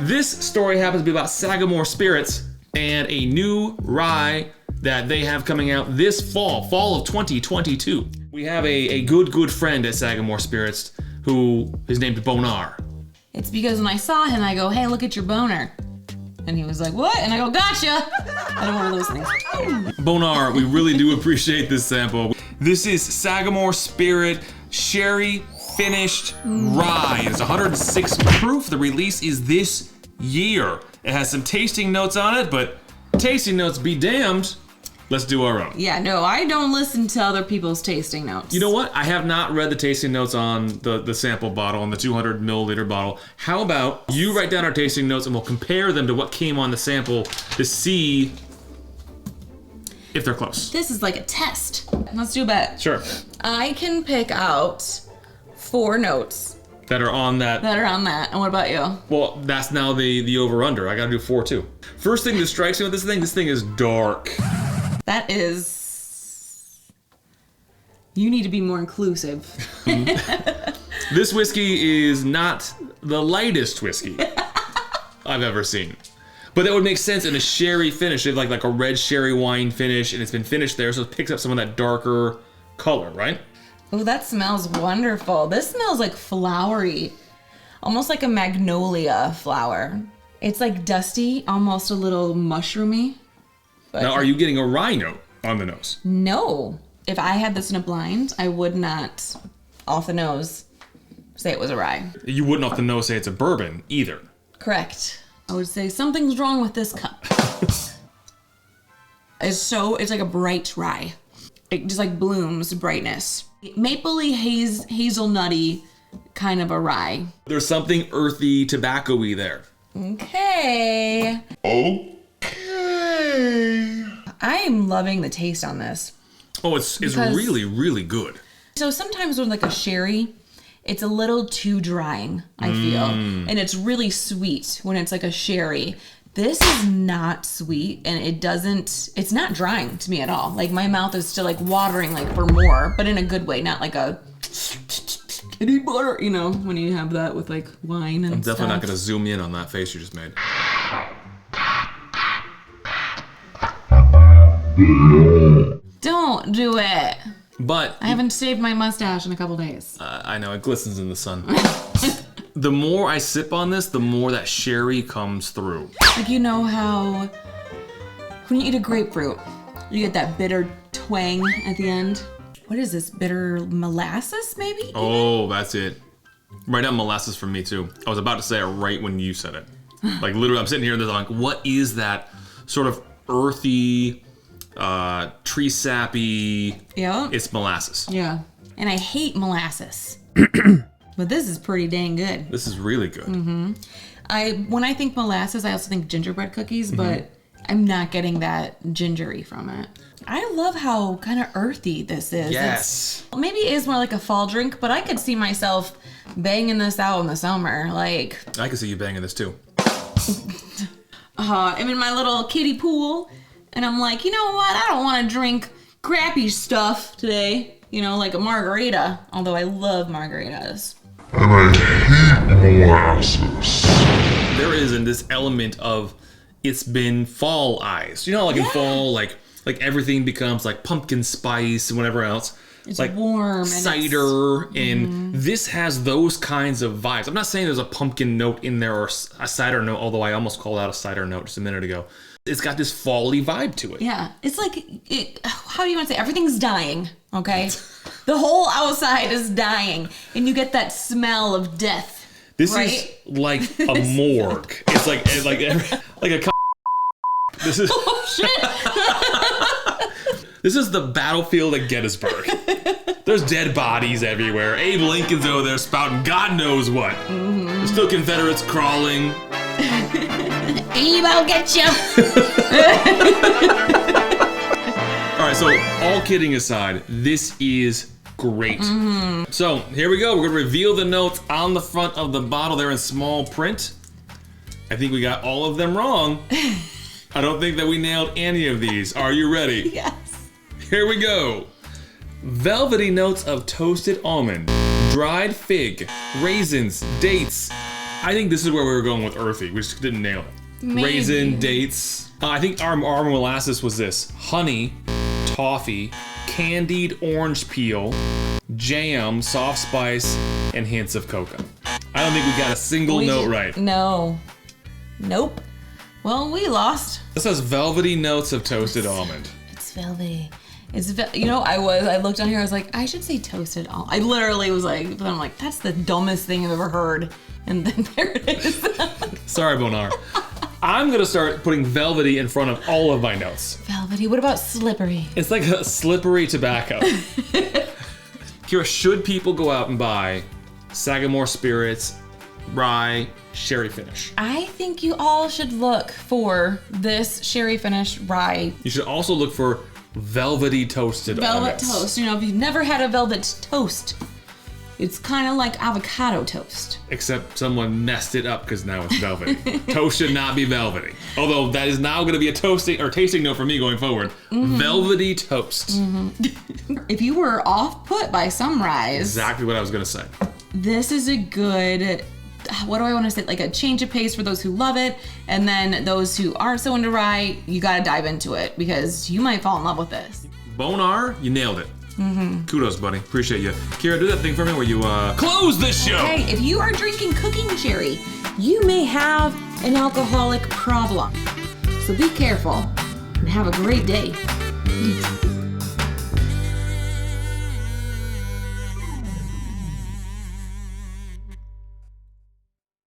This story happens to be about Sagamore Spirits and a new rye that they have coming out this fall of 2022. We have a good friend at Sagamore Spirits who is named Bonar. It's because when I saw him, I go, hey, look at your boner. And he was like, what? And I go, gotcha. I don't want those things. Bonar, we really do appreciate this sample. This is Sagamore Spirit Sherry Finished Rye. It's 106 proof. The release is this year. It has some tasting notes on it, but tasting notes be damned. Let's do our own. Yeah, no, I don't listen to other people's tasting notes. You know what? I have not read the tasting notes on the sample bottle, on the 200 milliliter bottle. How about you write down our tasting notes and we'll compare them to what came on the sample to see if they're close. This is like a test. Let's do a bet. Sure. I can pick out 4 notes That are on that. And what about you? Well, that's now the over-under. I gotta do 4 too. First thing that strikes me with this thing is dark. That is... You need to be more inclusive. This whiskey is not the lightest whiskey I've ever seen. But that would make sense in a sherry finish. It's like a red sherry wine finish, and it's been finished there, so it picks up some of that darker color, right? Oh, that smells wonderful. This smells like flowery. Almost like a magnolia flower. It's like dusty, almost a little mushroomy. But Now, are you getting a rye note on the nose? no. If I had this in a blind, I would not, off the nose, say it was a rye. You wouldn't off the nose say it's a bourbon either. Correct. I would say something's wrong with this cup. It's like a bright rye. It just like blooms brightness. Mapley hazelnutty kind of a rye. There's something earthy, tobacco-y there. Okay. I am loving the taste on this. Oh, it's Because- really, really good. So sometimes with like a sherry, it's a little too drying, I feel. And it's really sweet when it's like a sherry. This is not sweet, and it's not drying to me at all. Like my mouth is still like watering like for more, but in a good way, not like a kitty butter, you know, when you have that with like wine and I'm definitely stuff. not going to zoom in on that face you just made. Don't do it. But I haven't shaved my mustache in a couple days. I know, it glistens in the sun. The more I sip on this, the more that sherry comes through. Like, you know how when you eat a grapefruit, you get that bitter twang at the end? What is this, bitter molasses maybe? Oh, that's it. Right now, molasses for me too. I was about to say it right when you said it. Like literally, I'm sitting here and I'm like, what is that sort of earthy, tree sappy? Yeah. It's molasses. Yeah. And I hate molasses. But this is pretty dang good. This is really good. When I think molasses, I also think gingerbread cookies, but I'm not getting that gingery from it. I love how kind of earthy this is. Yes. Maybe it is more like a fall drink, but I could see myself banging this out in the summer. Like, I can see you banging this too. I'm in my little kiddie pool, and I'm like, you know what? I don't want to drink crappy stuff today. You know, like a margarita, although I love margaritas. And I hate molasses. There is in this element of it's been fall-ized. You know, like in fall, like everything becomes like pumpkin spice and whatever else. It's like warm and cider, and this has those kinds of vibes. I'm not saying there's a pumpkin note in there or a cider note, although I almost called out a cider note just a minute ago. It's got this fall-y vibe to it. Yeah, it's like, how do you want to say? Everything's dying, okay? The whole outside is dying, and you get that smell of death. This right? is like a morgue. It's like a. This is. Oh shit! This is the battlefield at Gettysburg. There's dead bodies everywhere. Abe Lincoln's over there spouting God knows what. There's still Confederates crawling. Abe, I'll get you. All right, so all kidding aside, this is great. So here we go. We're gonna reveal the notes on the front of the bottle. They're in small print. I think we got all of them wrong. I don't think that we nailed any of these. Are you ready? Yes. Here we go. Velvety notes of toasted almond, dried fig, raisins, dates, I think this is where we were going with earthy. We just didn't nail it. Maybe. Raisin, dates. I think our molasses was this. Honey, toffee, candied orange peel, jam, soft spice, and hints of cocoa. I don't think we got a single note right. No. Nope. Well, we lost. This has velvety notes of toasted almond. It's velvety. I looked on here, I was like, I should say toasted almond. I literally was like, but I'm like, that's the dumbest thing I've ever heard. And then there it is. Sorry, Bonar. I'm gonna start putting velvety in front of all of my notes. Velvety, what about slippery? It's like a slippery tobacco. Kira, should people go out and buy Sagamore Spirit's Rye Sherry Finish? I think you all should look for this Sherry Finish Rye. You should also look for velvety toasted Velvet almonds. toast. You know, if you've never had a velvet toast, it's kind of like avocado toast. Except someone messed it up because now it's velvety. Toast should not be velvety. Although that is now going to be a tasting note for me going forward. Velvety toast. If you were off put by some ryes, Exactly what I was going to say. this is a good, what do I want to say? Like a change of pace for those who love it. And then those who aren't so into rye, you got to dive into it because you might fall in love with this. Bonar, you nailed it. Kudos, buddy. Appreciate you. Kira, do that thing for me where you close this show. Hey, if you are drinking cooking sherry, you may have an alcoholic problem. So be careful and have a great day.